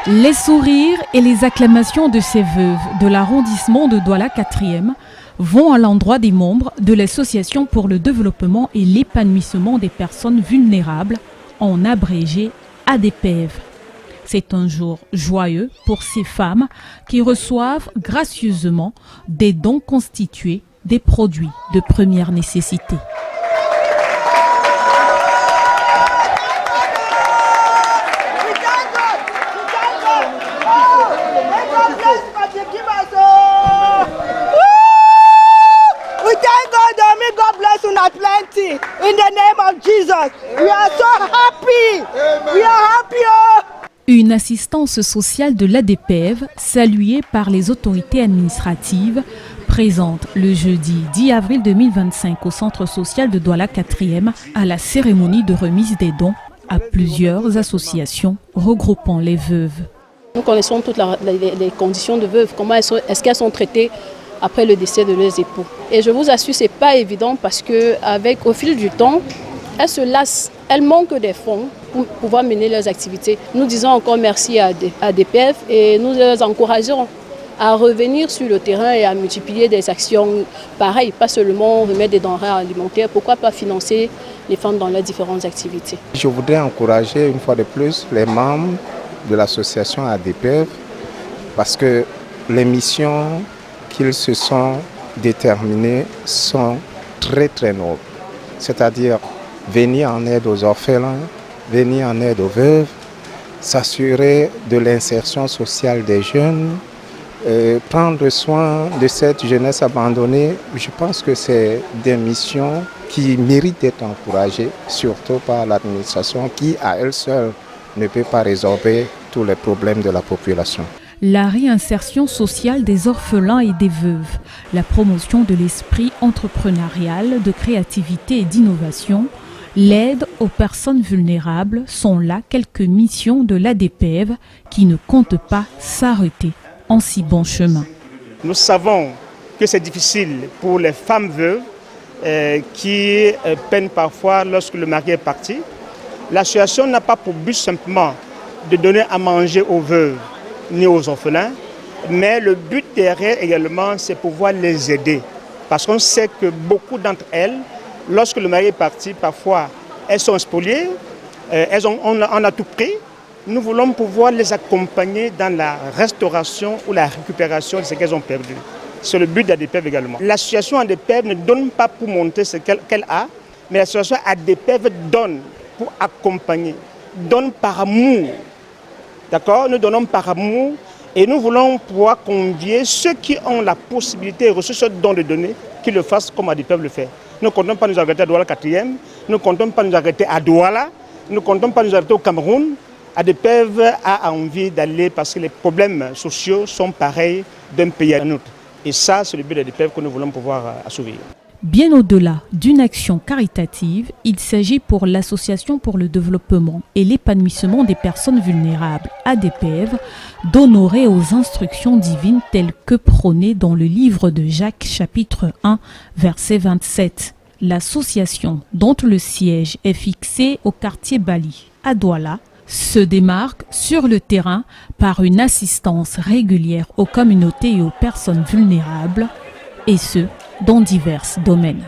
Les sourires et les acclamations de ces veuves de l'arrondissement de Douala 4e vont à l'endroit des membres de l'Association pour le développement et l'épanouissement des personnes vulnérables, en abrégé ADPEV. C'est un jour joyeux pour ces femmes qui reçoivent gracieusement des dons constitués des produits de première nécessité. God bless you not plenty. In the name of Jesus, we are so happy. We are happy. Une assistance sociale de l'ADPEV, saluée par les autorités administratives, présente le jeudi 10 avril 2025 au centre social de Douala 4e à la cérémonie de remise des dons à plusieurs associations regroupant les veuves. Nous connaissons toutes les conditions de veuves, comment est-ce qu'elles sont traitées après le décès de leurs époux. Et je vous assure, ce n'est pas évident parce qu'au fil du temps, elles se lassent, elles manquent des fonds pour pouvoir mener leurs activités. Nous disons encore merci à ADPEV et nous les encourageons à revenir sur le terrain et à multiplier des actions pareilles, pas seulement remettre des denrées alimentaires, pourquoi pas financer les femmes dans leurs différentes activités. Je voudrais encourager une fois de plus les membres de l'association ADPEV parce que les missions qu'ils se sont déterminés sont très très nobles. C'est-à-dire venir en aide aux orphelins, venir en aide aux veuves, s'assurer de l'insertion sociale des jeunes, prendre soin de cette jeunesse abandonnée. Je pense que c'est des missions qui méritent d'être encouragées, surtout par l'administration qui à elle seule ne peut pas résorber tous les problèmes de la population. La réinsertion sociale des orphelins et des veuves, la promotion de l'esprit entrepreneurial, de créativité et d'innovation, l'aide aux personnes vulnérables sont là quelques missions de l'ADPEV qui ne comptent pas s'arrêter en si bon chemin. Nous savons que c'est difficile pour les femmes veuves qui peinent parfois lorsque le mari est parti. L'association n'a pas pour but simplement de donner à manger aux veuves ni aux orphelins, mais le but derrière également, c'est pouvoir les aider. Parce qu'on sait que beaucoup d'entre elles, lorsque le mari est parti, parfois, elles sont spoliées, on a tout pris. Nous voulons pouvoir les accompagner dans la restauration ou la récupération de ce qu'elles ont perdu. C'est le but d'ADPEV également. L'association ADPEV ne donne pas pour montrer ce qu'elle a, mais l'association ADPEV donne pour accompagner, donne par amour. D'accord? Nous donnons par amour et nous voulons pouvoir convier ceux qui ont la possibilité et reçu ce don de donner, qu'ils le fassent comme ADPEV le fait. Nous ne comptons pas nous arrêter à Douala 4e, nous ne comptons pas nous arrêter à Douala, nous ne comptons pas nous arrêter au Cameroun. ADPEV a envie d'aller parce que les problèmes sociaux sont pareils d'un pays à un autre. Et ça, c'est le but d'ADPEV que nous voulons pouvoir assouvir. Bien au-delà d'une action caritative, il s'agit pour l'Association pour le développement et l'épanouissement des personnes vulnérables, ADPEV, d'honorer aux instructions divines telles que prônées dans le livre de Jacques, chapitre 1, verset 27. L'association, dont le siège est fixé au quartier Bali, à Douala, se démarque sur le terrain par une assistance régulière aux communautés et aux personnes vulnérables, et ce, dans divers domaines.